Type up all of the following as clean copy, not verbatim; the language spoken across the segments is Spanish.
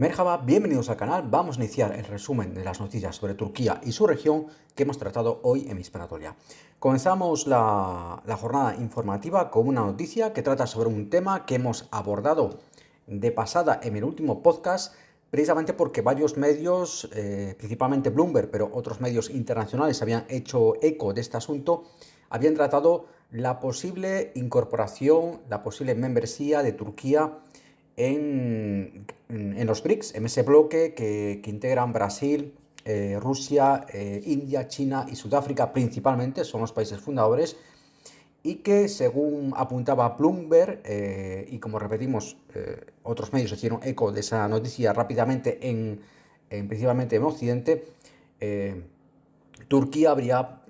Merhaba, bienvenidos al canal. Vamos a iniciar el resumen de las noticias sobre Turquía y su región que hemos tratado hoy en Miss Anatolia. Comenzamos la jornada informativa con una noticia que trata sobre un tema que hemos abordado de pasada en el último podcast, precisamente porque varios medios, principalmente Bloomberg, pero otros medios internacionales habían hecho eco de este asunto, habían tratado la posible incorporación, la posible membresía de Turquía en los BRICS, en ese bloque que integran Brasil, Rusia, India, China y Sudáfrica principalmente, son los países fundadores, y que según apuntaba Bloomberg, y como repetimos, otros medios hicieron eco de esa noticia rápidamente principalmente en Occidente, Turquía habría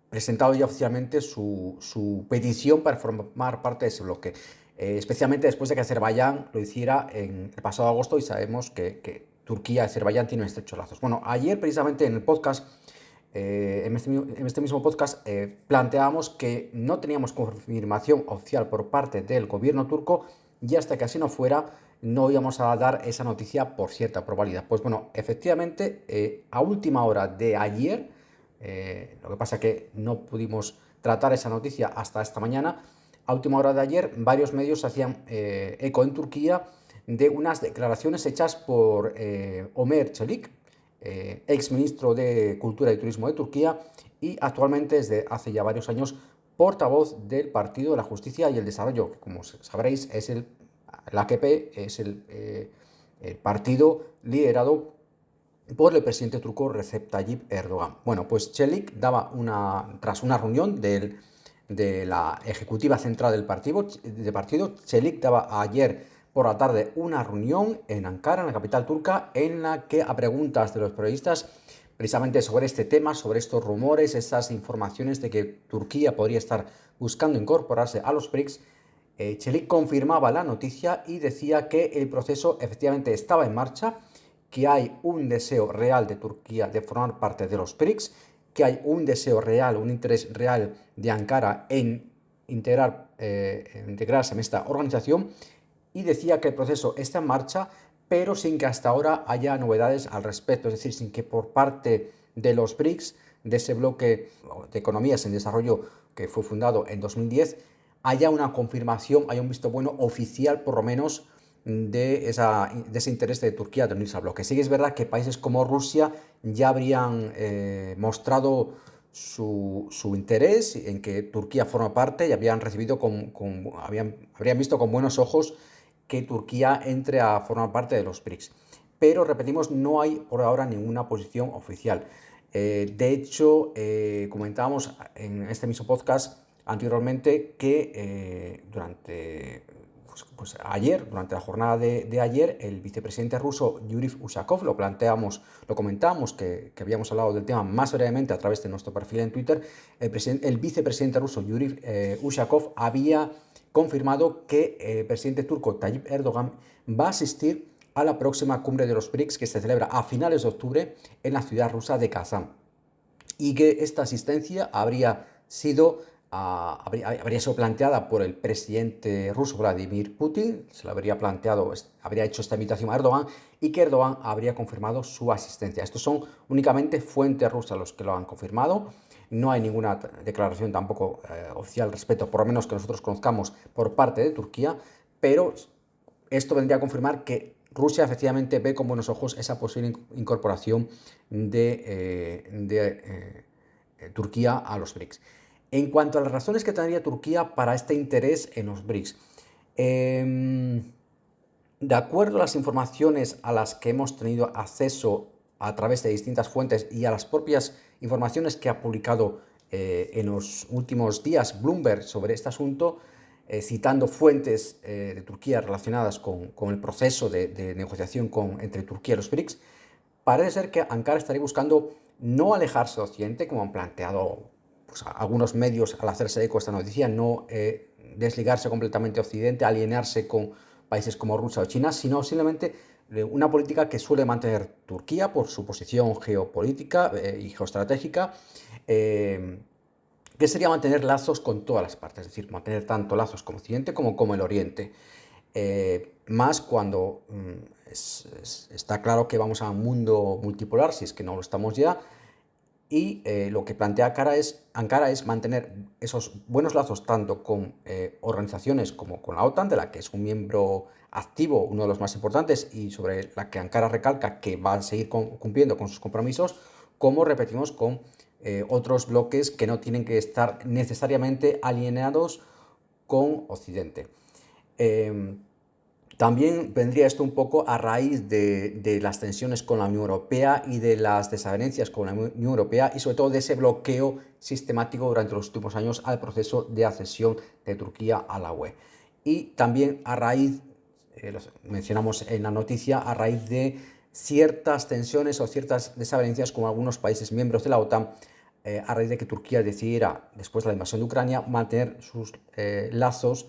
presentado ya oficialmente su petición para formar parte de ese bloque, especialmente después de que Azerbaiyán lo hiciera en el pasado agosto, y sabemos que Turquía y Azerbaiyán tienen estrechos lazos. Bueno, ayer precisamente en el podcast, en este mismo podcast, planteábamos que no teníamos confirmación oficial por parte del gobierno turco, y hasta que así no fuera, no íbamos a dar esa noticia por cierta, por válida. Pues bueno, efectivamente, a última hora de ayer, lo que pasa es que no pudimos tratar esa noticia hasta esta mañana. A última hora de ayer, varios medios hacían eco en Turquía de unas declaraciones hechas por Ömer Çelik, ex ministro de Cultura y Turismo de Turquía, y actualmente desde hace ya varios años portavoz del Partido de la Justicia y el Desarrollo, que como sabréis es el AKP, es el partido liderado por el presidente turco Recep Tayyip Erdogan. Bueno, pues Çelik daba tras una reunión de la ejecutiva central del partido, Çelik daba ayer por la tarde una reunión en Ankara, en la capital turca, en la que a preguntas de los periodistas precisamente sobre este tema, sobre estos rumores, estas informaciones de que Turquía podría estar buscando incorporarse a los BRICS, Çelik confirmaba la noticia y decía que el proceso efectivamente estaba en marcha, que hay un deseo real de Turquía de formar parte de los BRICS, que hay un deseo real, un interés real de Ankara en integrarse en esta organización, y decía que el proceso está en marcha, pero sin que hasta ahora haya novedades al respecto, es decir, sin que por parte de los BRICS, de ese bloque de economías en desarrollo que fue fundado en 2010, haya una confirmación, haya un visto bueno oficial, por lo menos, de ese interés de Turquía de unirse al bloque. Sí que es verdad que países como Rusia ya habrían mostrado su interés en que Turquía forma parte, y habrían visto con buenos ojos que Turquía entre a formar parte de los BRICS. Pero, repetimos, no hay por ahora ninguna posición oficial. De hecho, comentábamos en este mismo podcast anteriormente que durante la jornada de ayer, el vicepresidente ruso Yuri Ushakov, lo comentábamos, que habíamos hablado del tema más brevemente a través de nuestro perfil en Twitter. El vicepresidente ruso Yuri Ushakov había confirmado que el presidente turco Tayyip Erdogan va a asistir a la próxima cumbre de los BRICS, que se celebra a finales de octubre en la ciudad rusa de Kazán, y que esta asistencia habría sido planteada por el presidente ruso Vladimir Putin, se lo habría planteado, habría hecho esta invitación a Erdogan, y que Erdogan habría confirmado su asistencia. Estos son únicamente fuentes rusas los que lo han confirmado. No hay ninguna declaración tampoco oficial al respecto, por lo menos que nosotros conozcamos, por parte de Turquía, pero esto vendría a confirmar que Rusia efectivamente ve con buenos ojos esa posible incorporación de Turquía a los BRICS. En cuanto a las razones que tendría Turquía para este interés en los BRICS, de acuerdo a las informaciones a las que hemos tenido acceso a través de distintas fuentes y a las propias informaciones que ha publicado en los últimos días Bloomberg sobre este asunto, citando fuentes de Turquía relacionadas con el proceso de negociación entre Turquía y los BRICS, parece ser que Ankara estaría buscando no alejarse de Occidente, como han planteado algunos medios al hacerse eco de esta noticia, no desligarse completamente de Occidente, alinearse con países como Rusia o China, sino simplemente una política que suele mantener Turquía por su posición geopolítica y geoestratégica, que sería mantener lazos con todas las partes, es decir, mantener tanto lazos con Occidente como con el Oriente. más cuando está claro que vamos a un mundo multipolar, si es que no lo estamos ya, y lo que plantea Ankara es mantener esos buenos lazos tanto con organizaciones como con la OTAN, de la que es un miembro activo, uno de los más importantes, y sobre la que Ankara recalca que va a seguir cumpliendo con sus compromisos, como repetimos con otros bloques que no tienen que estar necesariamente alineados con Occidente. También vendría esto un poco a raíz de las tensiones con la Unión Europea y de las desavenencias con la Unión Europea, y sobre todo de ese bloqueo sistemático durante los últimos años al proceso de accesión de Turquía a la UE. Y también a raíz, lo mencionamos en la noticia, a raíz de ciertas tensiones o ciertas desavenencias con algunos países miembros de la OTAN, a raíz de que Turquía decidiera, después de la invasión de Ucrania, mantener sus lazos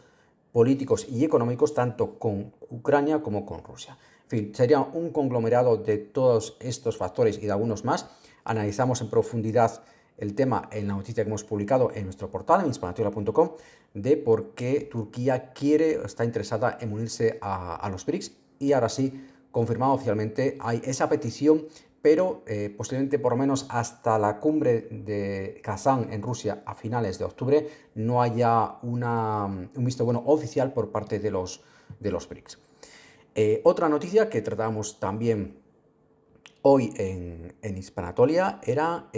políticos y económicos tanto con Ucrania como con Rusia. En fin, sería un conglomerado de todos estos factores y de algunos más. Analizamos en profundidad el tema en la noticia que hemos publicado en nuestro portal, en hispanatoria.com, de por qué Turquía está interesada en unirse a los BRICS, y ahora sí, confirmado oficialmente, hay esa petición, pero posiblemente por lo menos hasta la cumbre de Kazán en Rusia a finales de octubre no haya un visto bueno oficial por parte de los BRICS. Otra noticia que tratábamos también hoy en Hispanatolia era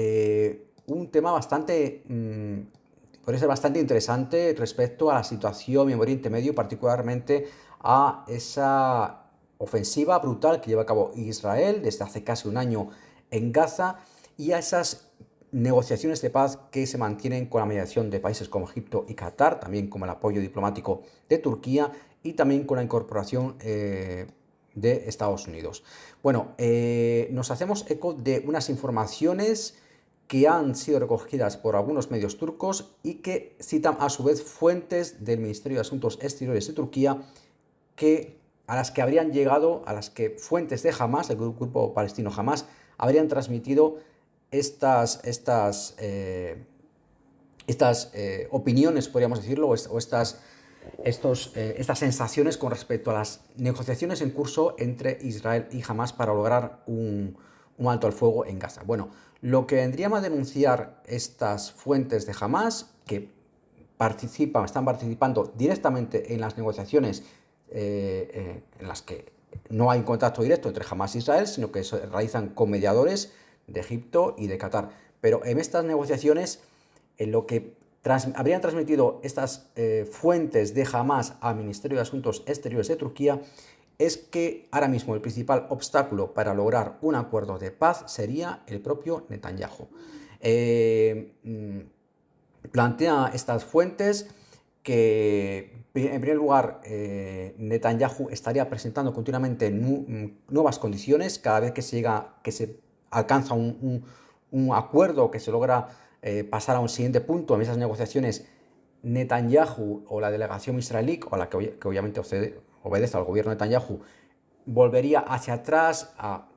un tema podría ser bastante interesante respecto a la situación en Oriente Medio, particularmente a esa ofensiva brutal que lleva a cabo Israel desde hace casi un año en Gaza, y a esas negociaciones de paz que se mantienen con la mediación de países como Egipto y Qatar, también con el apoyo diplomático de Turquía y también con la incorporación de Estados Unidos. Bueno, nos hacemos eco de unas informaciones que han sido recogidas por algunos medios turcos y que citan a su vez fuentes del Ministerio de Asuntos Exteriores de Turquía, a las que fuentes de Hamas, el grupo palestino Hamas, habrían transmitido estas opiniones, podríamos decirlo, o estas sensaciones con respecto a las negociaciones en curso entre Israel y Hamas para lograr un alto al fuego en Gaza. Bueno, lo que vendríamos a denunciar estas fuentes de Hamas, que están participando directamente en las negociaciones en las que no hay un contacto directo entre Hamas e Israel, sino que se realizan con mediadores de Egipto y de Qatar. Pero en estas negociaciones, en lo que habrían transmitido estas fuentes de Hamas al Ministerio de Asuntos Exteriores de Turquía es que ahora mismo el principal obstáculo para lograr un acuerdo de paz sería el propio Netanyahu. Plantea estas fuentes que, en primer lugar, Netanyahu estaría presentando continuamente nuevas condiciones cada vez que se alcanza un acuerdo, que se logra pasar a un siguiente punto en esas negociaciones. Netanyahu o la delegación israelí, o la que obviamente obedece al gobierno de Netanyahu, volvería hacia atrás a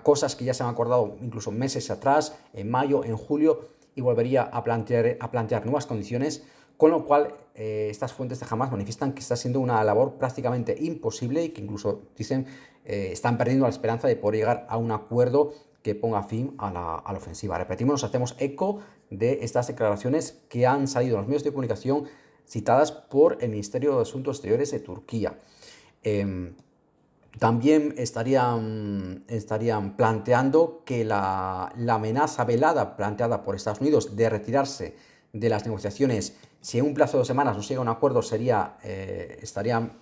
cosas que ya se han acordado incluso meses atrás, en mayo, en julio, y volvería a plantear nuevas condiciones, con lo cual estas fuentes de Hamas manifiestan que está siendo una labor prácticamente imposible y que incluso dicen están perdiendo la esperanza de poder llegar a un acuerdo que ponga fin a la ofensiva. Repetimos, nos hacemos eco de estas declaraciones que han salido en los medios de comunicación citadas por el Ministerio de Asuntos Exteriores de Turquía. También estarían planteando que la amenaza velada planteada por Estados Unidos de retirarse de las negociaciones si en un plazo de 2 semanas no se llega a un acuerdo estarían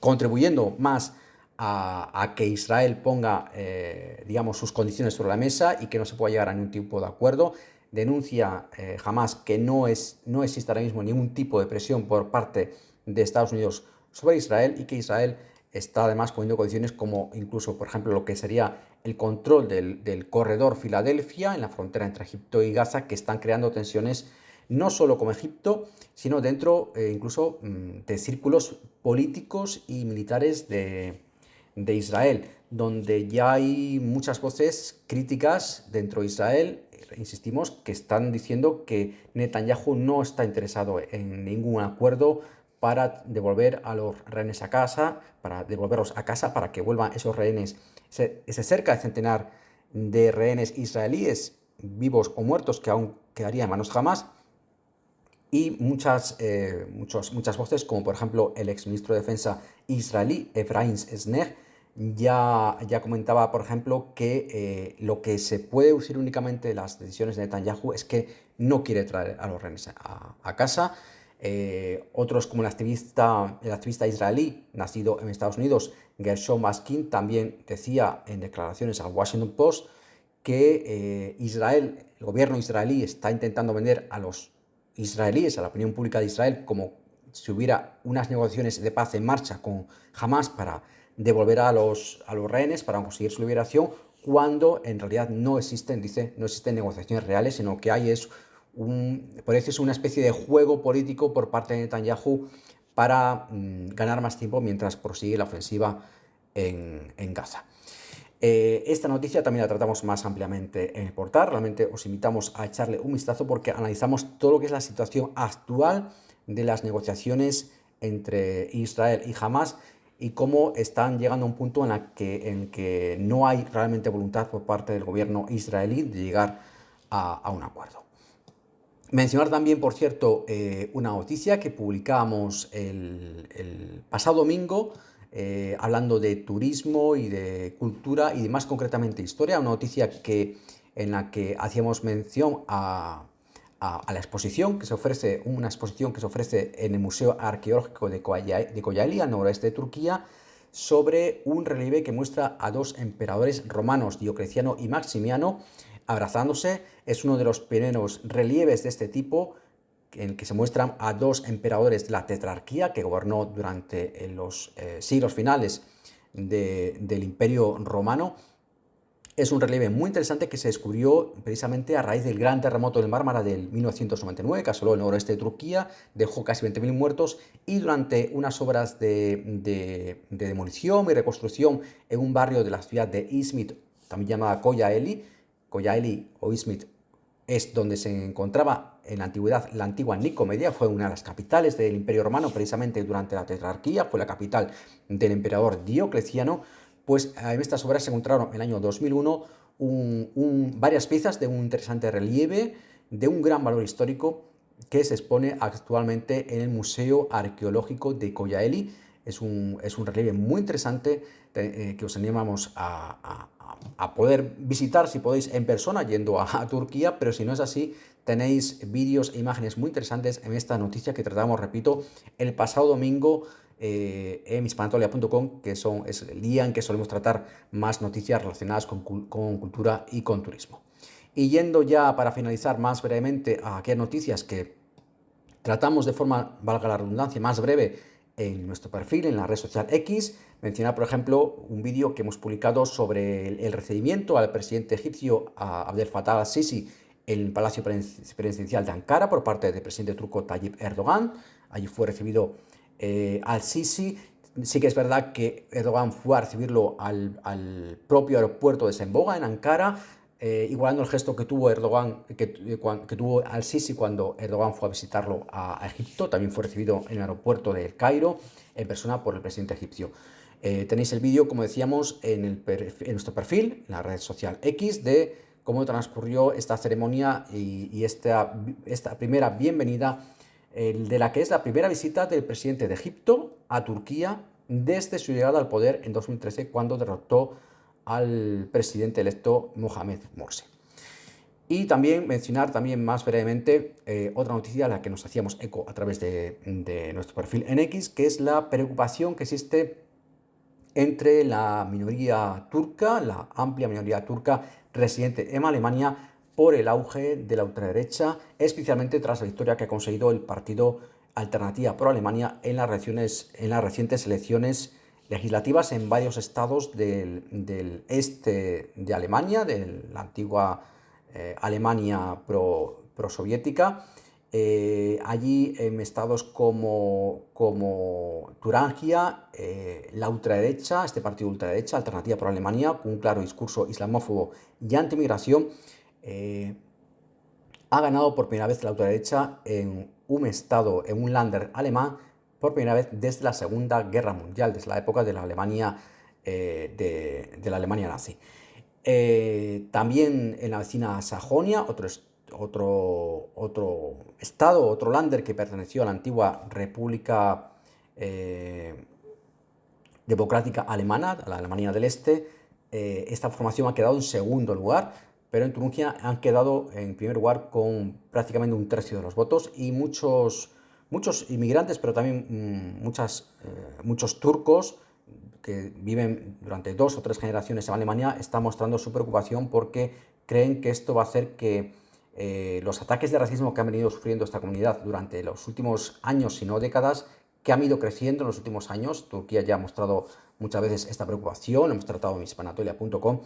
contribuyendo más a que Israel ponga sus condiciones sobre la mesa y que no se pueda llegar a ningún tipo de acuerdo. Denuncia Hamas que no existe ahora mismo ningún tipo de presión por parte de Estados Unidos sobre Israel, y que Israel está además poniendo condiciones como incluso, por ejemplo, lo que sería el control del corredor Filadelfia en la frontera entre Egipto y Gaza, que están creando tensiones no solo con Egipto, sino dentro incluso de círculos políticos y militares de Israel, donde ya hay muchas voces críticas dentro de Israel, insistimos, que están diciendo que Netanyahu no está interesado en ningún acuerdo para devolver a los rehenes a casa, para devolverlos a casa, para que vuelvan esos rehenes, ese cerca de centenar de rehenes israelíes, vivos o muertos, que aún quedarían en manos Hamas. Y muchas voces, como por ejemplo el exministro de Defensa israelí, Efraín Esner, ya comentaba, por ejemplo, que lo que se puede usar únicamente de las decisiones de Netanyahu es que no quiere traer a los rehenes a casa. Otros, como el activista israelí, nacido en Estados Unidos, Gershom Askin, también decía en declaraciones al Washington Post que el gobierno israelí, está intentando vender a los israelíes, a la opinión pública de Israel, como si hubiera unas negociaciones de paz en marcha con Hamas para devolver a los rehenes, para conseguir su liberación, cuando en realidad no existen negociaciones reales, sino que hay parece una especie de juego político por parte de Netanyahu para ganar más tiempo mientras prosigue la ofensiva en Gaza. Esta noticia también la tratamos más ampliamente en el portal. Realmente os invitamos a echarle un vistazo porque analizamos todo lo que es la situación actual de las negociaciones entre Israel y Hamas y cómo están llegando a un punto en que no hay realmente voluntad por parte del gobierno israelí de llegar a un acuerdo. Mencionar también, por cierto, una noticia que publicamos el pasado domingo, hablando de turismo y de cultura y de más concretamente historia, una noticia en la que hacíamos mención a la exposición que se ofrece, en el Museo Arqueológico de Kocaeli, al noroeste de Turquía, sobre un relieve que muestra a dos emperadores romanos, Diocleciano y Maximiano, abrazándose. Es uno de los primeros relieves de este tipo en el que se muestran a dos emperadores de la tetrarquía que gobernó durante los siglos finales del Imperio Romano. Es un relieve muy interesante que se descubrió precisamente a raíz del gran terremoto del Mármara del 1999, que asoló el noroeste de Turquía, dejó casi 20.000 muertos, y durante unas obras de demolición y reconstrucción en un barrio de la ciudad de Izmit, también llamada Kocaeli o Izmit, es donde se encontraba en la antigüedad la antigua Nicomedia, fue una de las capitales del Imperio Romano precisamente durante la tetrarquía, fue la capital del emperador Diocleciano. Pues en estas obras se encontraron en el año 2001 varias piezas de un interesante relieve, de un gran valor histórico, que se expone actualmente en el Museo Arqueológico de Kocaeli. Es un relieve muy interesante que os animamos a poder visitar, si podéis, en persona, yendo a Turquía, pero si no es así, tenéis vídeos e imágenes muy interesantes en esta noticia que tratamos, repito, el pasado domingo en hispanatolia.com, que es el día en que solemos tratar más noticias relacionadas con cultura y con turismo. Y yendo ya para finalizar más brevemente a aquellas noticias que tratamos de forma, valga la redundancia, más breve en nuestro perfil, en la red social X, mencionar, por ejemplo, un vídeo que hemos publicado sobre el recibimiento al presidente egipcio Abdel Fattah al-Sisi en el Palacio Presidencial de Ankara por parte del presidente turco Tayyip Erdogan. Allí fue recibido al-Sisi. Sí que es verdad que Erdogan fue a recibirlo al propio aeropuerto de Semboga, en Ankara, igualando el gesto que tuvo tuvo al-Sisi cuando Erdogan fue a visitarlo a Egipto. También fue recibido en el aeropuerto de El Cairo en persona por el presidente egipcio. Tenéis el vídeo, como decíamos, en nuestro perfil, en la red social X, de cómo transcurrió esta ceremonia y esta primera bienvenida, de la que es la primera visita del presidente de Egipto a Turquía desde su llegada al poder en 2013, cuando derrotó al presidente electo Mohamed Morsi. Y también mencionar más brevemente otra noticia a la que nos hacíamos eco a través de nuestro perfil en X, que es la preocupación que existe entre la minoría turca, la amplia minoría turca residente en Alemania, por el auge de la ultraderecha, especialmente tras la victoria que ha conseguido el partido Alternativa por Alemania en las recientes elecciones legislativas en varios estados del este de Alemania, de la antigua Alemania prosoviética. Allí en estados como Turangia, la ultraderecha, este partido ultraderecha, Alternativa por Alemania, con un claro discurso islamófobo y antimigración, ha ganado por primera vez la ultraderecha en un estado, en un Länder alemán, por primera vez desde la Segunda Guerra Mundial, desde la época de la Alemania, de la Alemania nazi. También en la vecina Sajonia, otro estado, otro Länder que perteneció a la antigua República Democrática Alemana, a la Alemania del Este. Esta formación ha quedado en segundo lugar, pero en Turingia han quedado en primer lugar con prácticamente un tercio de los votos, y muchos inmigrantes, pero también muchos turcos que viven durante 2 o 3 generaciones en Alemania, están mostrando su preocupación porque creen que esto va a hacer que los ataques de racismo que han venido sufriendo esta comunidad durante los últimos años, si no décadas, que han ido creciendo en los últimos años. Turquía ya ha mostrado muchas veces esta preocupación, lo hemos tratado en hispanatolia.com.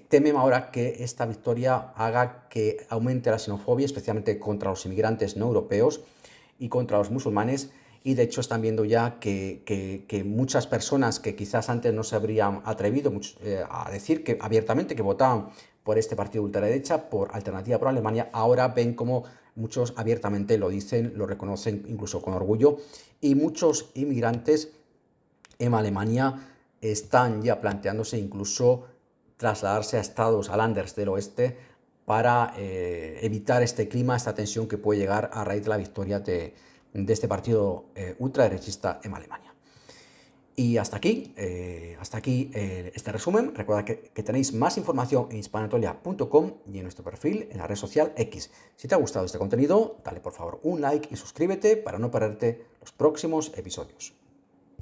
Temen ahora que esta victoria haga que aumente la xenofobia, especialmente contra los inmigrantes no europeos y contra los musulmanes, y de hecho están viendo ya que muchas personas que quizás antes no se habrían atrevido a decir que abiertamente que votaban por este partido de ultraderecha, por Alternativa por Alemania, ahora ven como muchos abiertamente lo dicen, lo reconocen incluso con orgullo, y muchos inmigrantes en Alemania están ya planteándose incluso trasladarse a estados, a Länders del oeste, para evitar este clima, esta tensión que puede llegar a raíz de la victoria de este partido ultraderechista en Alemania. Y hasta aquí este resumen. Recuerda que tenéis más información en hispanatolia.com y en nuestro perfil en la red social X. Si te ha gustado este contenido, dale por favor un like y suscríbete para no perderte los próximos episodios.